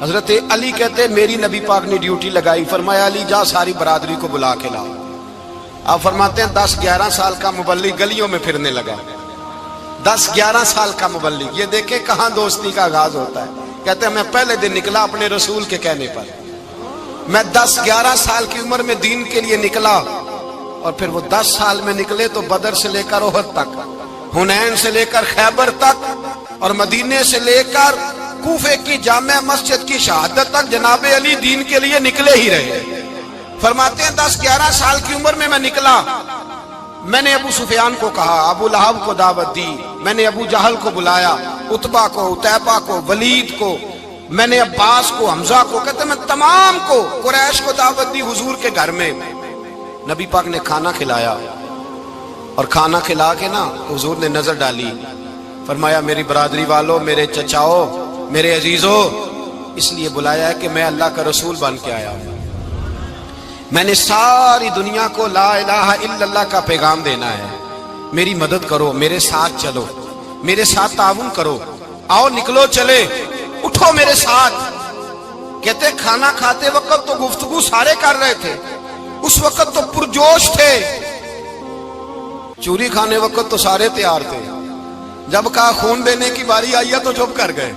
حضرت علی کہتے میری نبی پاک نے ڈیوٹی لگائی، فرمایا علی جا ساری برادری کو بلا کے لا۔ آپ فرماتے ہیں 10-11 سال کا مبلغ گلیوں میں پھرنے لگا، 10-11 سال کا مبلغ، یہ دیکھیں کہاں دوستی کا آغاز ہوتا ہے۔ کہتے ہیں میں پہلے دن نکلا اپنے رسول کے کہنے پر، میں 10-11 سال کی عمر میں دین کے لیے نکلا، اور پھر وہ 10 سال میں نکلے تو بدر سے لے کر احد تک، حنین سے لے کر خیبر تک، اور مدینے سے لے کر کوفے کی جامع مسجد کی شہادت تک جناب علی دین کے لیے نکلے ہی رہے۔ فرماتے ہیں 10-11 سال کی عمر میں نکلا، میں نے ابو سفیان کو کہا، ابو لہب کو دعوت دی، میں نے ابو جہل کو بلایا، عتبہ کو، عتیبہ کو، ولید کو، میں نے عباس کو، حمزہ کو، کہتے میں تمام کو، قریش کو دعوت دی حضور کے گھر میں۔ نبی پاک نے کھانا کھلایا، اور کھانا کھلا کے نا حضور نے نظر ڈالی، فرمایا میری برادری والوں، میرے چچاؤ، میرے عزیزو، اس لیے بلایا ہے کہ میں اللہ کا رسول بن کے آیا ہوں، میں نے ساری دنیا کو لا الہ الا اللہ کا پیغام دینا ہے، میری مدد کرو، میرے ساتھ چلو، میرے ساتھ تعاون کرو، آؤ نکلو چلے، اٹھو میرے ساتھ۔ کہتے کھانا کھاتے وقت تو گفتگو سارے کر رہے تھے، اس وقت تو پرجوش تھے، چوری کھانے وقت تو سارے تیار تھے، جب کہا خون دینے کی باری آئی ہے تو چپ کر گئے،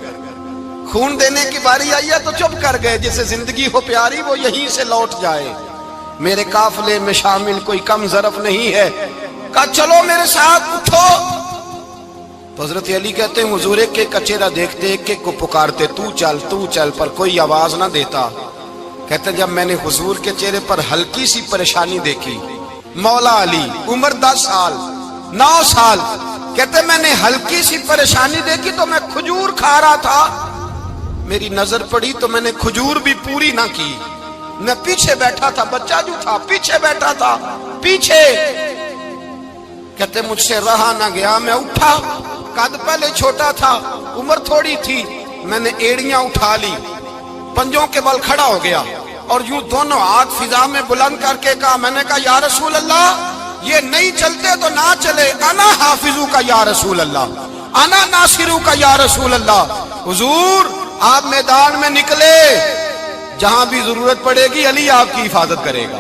خون دینے کی باری آئی ہے تو چپ کر گئے، جسے زندگی ہو پیاری وہ یہیں سے لوٹ جائے، میرے قافلے میں شامل کوئی کم ظرف نہیں ہے، کہا چلو میرے ساتھ اٹھو۔ تو حضرت علی کہتے ہیں حضور ایک ایک کا چہرہ دیکھتے، ایک ایک کو پکارتے، تو چل پر کوئی آواز نہ دیتا۔ کہتے جب میں نے حضور کے چہرے پر ہلکی سی پریشانی دیکھی، مولا علی عمر 10 سال 9 سال، کہتے میں نے ہلکی سی پریشانی دیکھی تو میں کھجور کھا رہا تھا، میری نظر پڑی تو میں نے کھجور بھی پوری نہ کی، میں پیچھے بیٹھا تھا، بچہ جو تھا پیچھے بیٹھا تھا، پیچھے۔ کہتے مجھ سے رہا نہ گیا، میں اٹھا، قد پہلے چھوٹا تھا، عمر تھوڑی تھی، میں نے ایڑیاں اٹھا لی، پنجوں کے بل کھڑا ہو گیا، اور یوں دونوں ہاتھ فضا میں بلند کر کے کہا، میں نے کہا یا رسول اللہ یہ نہیں چلتے تو نہ چلے، انا حافظو کا یا رسول اللہ، انا ناصرو کا یا رسول اللہ۔ حضور آپ میدان میں نکلے، جہاں بھی ضرورت پڑے گی علی آپ کی حفاظت کرے گا،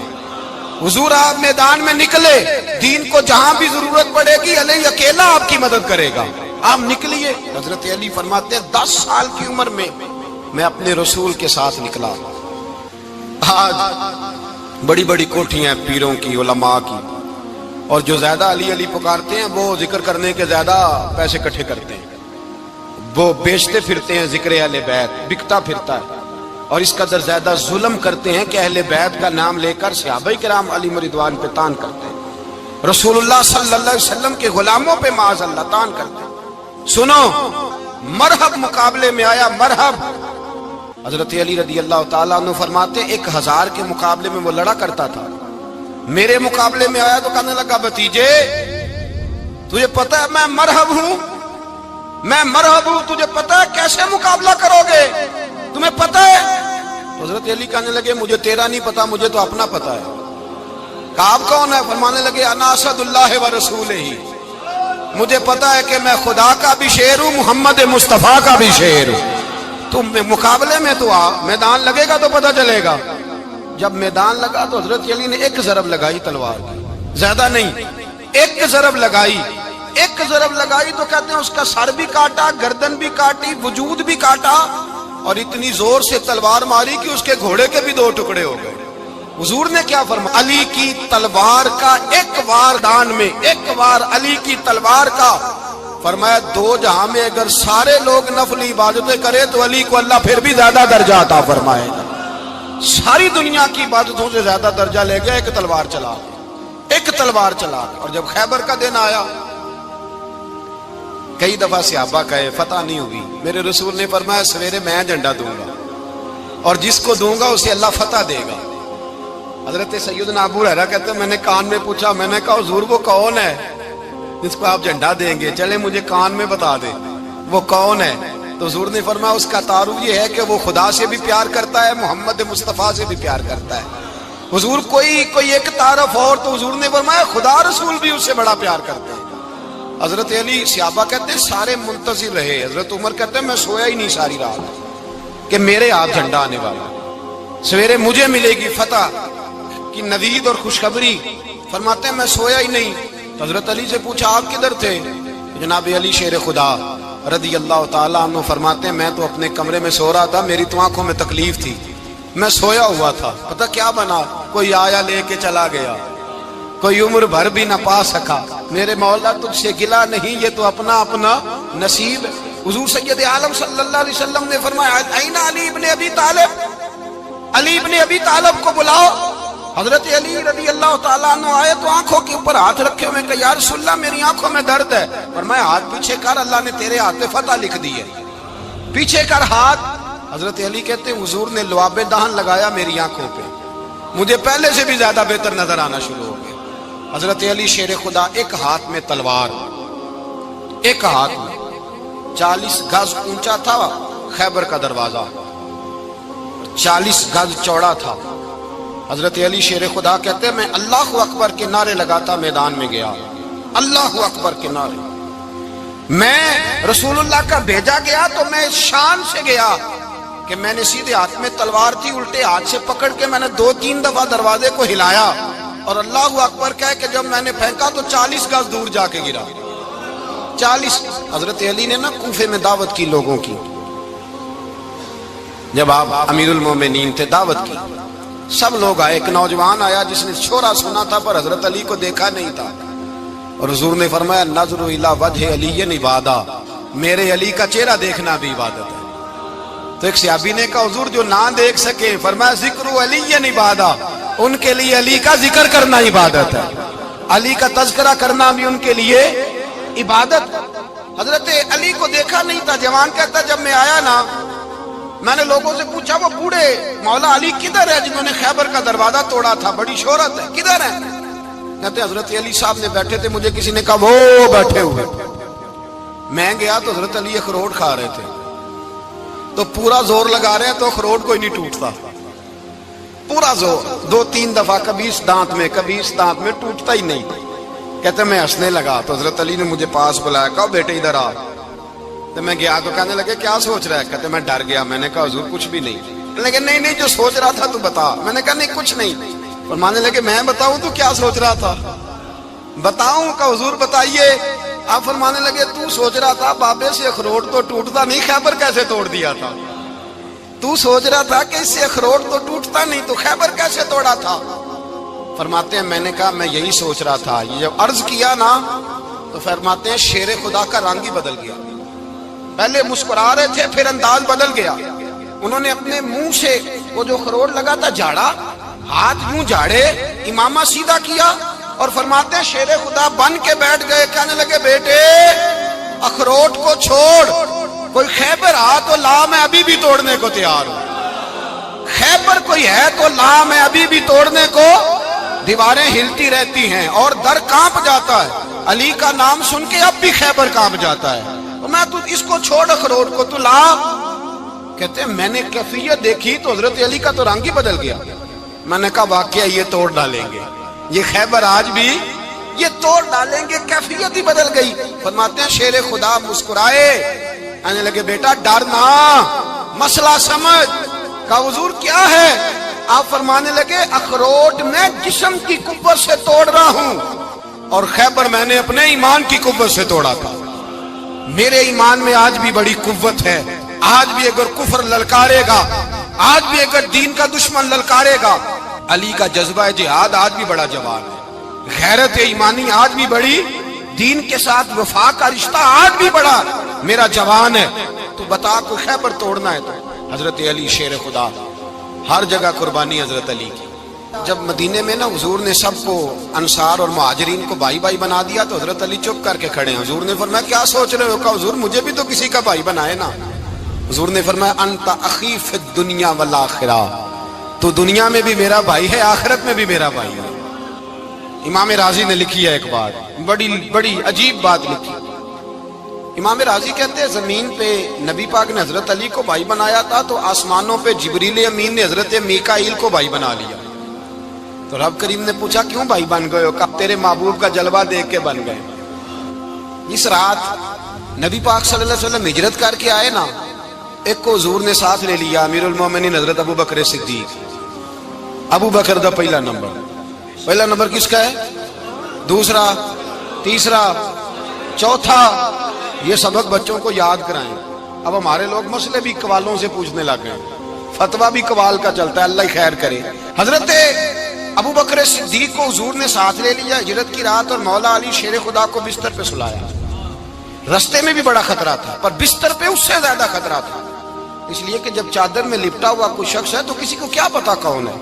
حضور آپ میدان میں نکلے، دین کو جہاں بھی ضرورت پڑے گی علی اکیلا آپ کی مدد کرے گا، آپ نکلیے۔ حضرت علی فرماتے ہیں 10 سال کی عمر میں میں اپنے رسول کے ساتھ نکلا۔ آج بڑی بڑی کوٹھیاں ہیں پیروں کی، علماء کی، اور جو زیادہ علی علی پکارتے ہیں وہ ذکر کرنے کے زیادہ پیسے اکٹھے کرتے ہیں، وہ بیچتے پھرتے ہیں ذکر اہل بیت، بکتا پھرتا ہے، اور اس قدر زیادہ ظلم کرتے ہیں کہ اہل بیت کا نام لے کر صحابہ کرام علی رضوان پہ تان کرتے ہیں، رسول اللہ صلی اللہ علیہ وسلم کے غلاموں پہ معاذ اللہ تان کرتے ہیں۔ سنو مرحب مقابلے میں آیا، مرحب۔ حضرت علی رضی اللہ تعالیٰ عنہ فرماتے 1000 کے مقابلے میں وہ لڑا کرتا تھا، میرے مقابلے میں آیا تو کہنے لگا بھتیجے تجھے پتہ ہے میں مرحب ہوں، میں مرحب ہوں، تجھے پتہ ہے کیسے مقابلہ کرو گے، تمہیں پتہ ہے؟ حضرت علی کہنے لگے مجھے تیرا نہیں پتا، مجھے تو اپنا پتا ہے۔ کہا آپ کون ہے؟ فرمانے لگے انا اسد اللہ و رسولہ، مجھے پتا ہے کہ میں خدا کا بھی شیر ہوں، محمد مصطفیٰ کا بھی شیر ہوں، تم مقابلے میں تو آ، میدان لگے گا تو پتہ چلے گا۔ جب میدان لگا تو حضرت علی نے ایک ضرب لگائی تلوار کی، زیادہ نہیں، ایک ضرب لگائی، ایک ضرب لگائی تو کہتے ہیں اس کا سر بھی کاٹا، گردن بھی کاٹی، وجود بھی کاٹا، اور اتنی زور سے تلوار ماری کہ اس کے گھوڑے کے بھی 2 ٹکڑے ہو گئے۔ حضور نے کیا فرمایا؟ علی کی تلوار کا ایک وار دان میں، ایک وار علی کی تلوار کا، فرمایا 2 جہاں میں اگر سارے لوگ نفلی عبادتیں کرے تو علی کو اللہ پھر بھی زیادہ درجہ عطا فرمائے گا، ساری دنیا کی عبادتوں سے زیادہ درجہ لے گیا، ایک تلوار چلا، ایک تلوار چلا۔ اور جب خیبر کا دن آیا، کئی دفعہ صحابہ کہے فتح نہیں ہوگی، میرے رسول نے فرمایا سویرے میں جھنڈا دوں گا، اور جس کو دوں گا اسے اللہ فتح دے گا۔ حضرت سیدنا ابو ہریرہ کہتے ہیں میں نے کان میں پوچھا، میں نے کہا حضور وہ کون ہے جس کو آپ جھنڈا دیں گے؟ چلے مجھے کان میں بتا دے وہ کون ہے۔ تو حضور نے فرمایا اس کا تعارف یہ ہے کہ وہ خدا سے بھی پیار کرتا ہے، محمد مصطفیٰ سے بھی پیار کرتا ہے۔ حضور کوئی ایک تعارف اور، تو حضور نے فرمایا خدا رسول بھی اس سے بڑا پیار کرتے ہیں۔ حضرت علی صحابہ کہتے ہیں سارے منتظر رہے، حضرت عمر کہتے ہیں میں سویا ہی نہیں ساری رات، کہ میرے ہاتھ جھنڈا آنے والا، سویرے مجھے ملے گی فتح کی نوید اور خوشخبری۔ فرماتے ہیں میں سویا ہی نہیں، تو حضرت علی سے پوچھا آپ کدھر تھے؟ جناب علی شیر خدا رضی اللہ تعالیٰ عنہ فرماتے ہیں میں تو اپنے کمرے میں سو رہا تھا، میری تو آنکھوں میں تکلیف تھی، میں سویا ہوا تھا، پتہ کیا بنا، کوئی آیا لے کے چلا گیا، کوئی عمر بھر بھی نہ پا سکا۔ میرے مولا تجھ سے گلا نہیں، یہ تو اپنا اپنا نصیب ہے۔ حضور سید عالم صلی اللہ علیہ وسلم نے فرمایا این علی ابن ابی طالب، علی ابن ابی طالب کو بلاؤ۔ حضرت علی رضی اللہ تعالیٰ عنہ آئے تو آنکھوں کے اوپر ہاتھ رکھے ہوئے کہ یا رسول اللہ میری آنکھوں میں درد ہے، فرمایا ہاتھ پیچھے کر، اللہ نے تیرے ہاتھ پہ فتح لکھ دی ہے، پیچھے کر ہاتھ۔ حضرت علی کہتے ہیں حضور نے لعاب دہن لگایا میری آنکھوں پہ، مجھے پہلے سے بھی زیادہ بہتر نظر آنا شروع ہو گیا۔ حضرت علی شیر خدا ایک ہاتھ میں تلوار، ایک ہاتھ میں 40 گز اونچا تھا خیبر کا دروازہ، 40 گز چوڑا تھا۔ حضرت علی شیر خدا کہتے ہیں میں اللہ اکبر کے نعرے لگاتا میدان میں گیا، اللہ اکبر کے نعرے۔ میں رسول اللہ کا بھیجا گیا تو میں شان سے گیا کہ میں نے سیدھے ہاتھ میں تلوار تھی، الٹے ہاتھ سے پکڑ کے میں نے 2-3 دفعہ دروازے کو ہلایا اور اللہ اکبر کہہ کہ جب میں نے پھینکا تو 40 گز دور جا کے گرا۔ 40 حضرت علی نے نا کوفے میں دعوت کی لوگوں کی، جب آپ امیر المومنین تھے دعوت کی، سب لوگ آئے، ایک نوجوان آیا جس نے شورا سنا تھا پر حضرت علی کو دیکھا نہیں تھا، اور حضور نے فرمایا نظر الی وجہ علی عبادہ، میرے علی کا چہرہ دیکھنا بھی عبادت ہے۔ تو ایک صحابی نے کہا حضور جو نہ دیکھ سکے، فرمایا ذکر علی عبادہ، ان کے لیے علی کا ذکر کرنا عبادت ہے، علی کا تذکرہ کرنا بھی ان کے لیے عبادت۔ حضرت علی کو دیکھا نہیں تھا، جوان کہتا جب میں آیا نا میں نے لوگوں سے پوچھا وہ بوڑھے مولا علی کدھر ہے جنہوں نے خیبر کا دروازہ توڑا تھا، بڑی شہرت ہے، کدھر ہے؟ کہتے حضرت علی صاحب نے بیٹھے تھے، مجھے کسی نے کہا وہ بیٹھے ہوئے۔ میں گیا تو حضرت علی اخروٹ کھا رہے تھے، تو پورا زور لگا رہے ہیں تو اخروٹ کوئی نہیں ٹوٹتا، پورا زور 2-3 دفعہ، کبھی اس دانت میں کبھی اس دانت میں، ٹوٹتا ہی نہیں۔ کہتے میں ہنسنے لگا تو حضرت علی نے مجھے پاس بلایا، کہا بیٹے ادھر آ۔ تو میں گیا تو کہنے لگے کیا سوچ رہا ہے؟ کہتے میں ڈر گیا، میں نے کہا حضور کچھ بھی نہیں۔ لیکن نہیں جو سوچ رہا تھا تو بتا۔ میں نے کہا نہیں کچھ نہیں۔ فرمانے لگے میں بتاؤں تو کیا سوچ رہا تھا؟ بتاؤں؟ کہ حضور بتائیے۔ آپ فرمانے لگے تو سوچ رہا تھا بابے سے اخروٹ تو ٹوٹتا نہیں، خیبر کیسے توڑ دیا تھا؟ تو سوچ رہا تھا کہ اس سے اخروٹ تو ٹوٹتا نہیں تو خیبر کیسے توڑا تھا؟ فرماتے ہیں میں نے کہا میں یہی سوچ رہا تھا۔ یہ جب عرض کیا نا تو فرماتے ہیں شیر خدا کا رنگ ہی بدل گیا، پہلے مسکرا رہے تھے پھر انداز بدل گیا۔ انہوں نے اپنے منہ سے وہ جو خروٹ لگا تھا جھاڑا، ہاتھ یوں جھاڑے، امامہ سیدھا کیا اور فرماتے ہیں شیر خدا بن کے بیٹھ گئے، کہنے لگے بیٹے اخروٹ کو چھوڑ، کوئی خیبر آ تو لا، میں ابھی بھی توڑنے کو تیار ہوں، خیبر کوئی ہے تو لا، میں ابھی بھی توڑنے کو۔ دیواریں ہلتی رہتی ہیں اور در کانپ جاتا ہے، علی کا نام سن کے اب بھی خیبر کانپ جاتا ہے، میں تو اس کو چھوڑ اخروٹ کو تو لا۔ کہتے ہیں میں نے کیفیت دیکھی تو حضرت علی کا تو رنگ ہی بدل گیا۔ میں نے کہا واقعہ یہ توڑ ڈالیں گے، یہ خیبر آج بھی یہ توڑ ڈالیں گے، کیفیت ہی بدل گئی۔ فرماتے ہیں شیر خدا مسکرائے، کہنے لگے بیٹا ڈرنا، مسئلہ سمجھ۔ کہا حضور کیا ہے؟ آپ فرمانے لگے اخروٹ میں جسم کی قوت سے توڑ رہا ہوں اور خیبر میں نے اپنے ایمان کی قوت سے توڑا تھا۔ میرے ایمان میں آج بھی بڑی قوت ہے، آج بھی اگر کفر للکارے گا، آج بھی اگر دین کا دشمن للکارے گا، علی کا جذبہ جہاد آج بھی بڑا جوان ہے، غیرت ایمانی آج بھی بڑی، دین کے ساتھ وفا کا رشتہ آج بھی بڑا میرا جوان ہے۔ تو بتا کو خیبر توڑنا ہے تو حضرت علی شیر خدا، ہر جگہ قربانی حضرت علی کی۔ جب مدینے میں نا حضور نے سب کو انصار اور مہاجرین کو بھائی بھائی بنا دیا تو حضرت علی چپ کر کے کھڑے ہیں۔ حضور نے فرمایا کیا سوچ رہے ہو؟ کہا حضور مجھے بھی تو کسی کا بھائی بنائے نا۔ حضور نے فرمایا انت اخی فی الدنیا والآخرہ، تو دنیا میں بھی میرا بھائی ہے، آخرت میں بھی میرا بھائی ہے۔ امام راضی نے لکھی ہے ایک بات، بڑی عجیب بات لکھی۔ امام راضی کہتے ہیں زمین پہ نبی پاک نے حضرت علی کو بھائی بنایا تھا تو آسمانوں پہ جبریل امین نے حضرت میکائیل کو بھائی بنا لیا۔ تو رب کریم نے پوچھا کیوں بھائی بن گئے ہو؟ کہا تیرے محبوب کا جلوہ دیکھ کے بن گئے۔ اس رات نبی پاک صلی اللہ علیہ وسلم ہجرت کر کے آئے نا ایک کو حضور نے ساتھ لے لیا، امیر المومنین حضرت ابو بکر صدیق۔ ابو بکر دا پہلا نمبر کس کا ہے؟ دوسرا، تیسرا، چوتھا۔ یہ سبق بچوں کو یاد کرائیں۔ اب ہمارے لوگ مسئلے بھی قوالوں سے پوچھنے لگ گئے، فتویٰ بھی قوال کا چلتا ہے، اللہ ہی خیر کرے۔ حضرت ابو بکر صدیق کو حضور نے ساتھ لے لیا ہجرت کی رات، اور مولا علی شیر خدا کو بستر پہ سلایا۔ رستے میں بھی بڑا خطرہ تھا، پر بستر پہ اس سے زیادہ خطرہ تھا، اس لیے کہ جب چادر میں لپٹا ہوا کوئی شخص ہے تو کسی کو کیا پتا کون ہے۔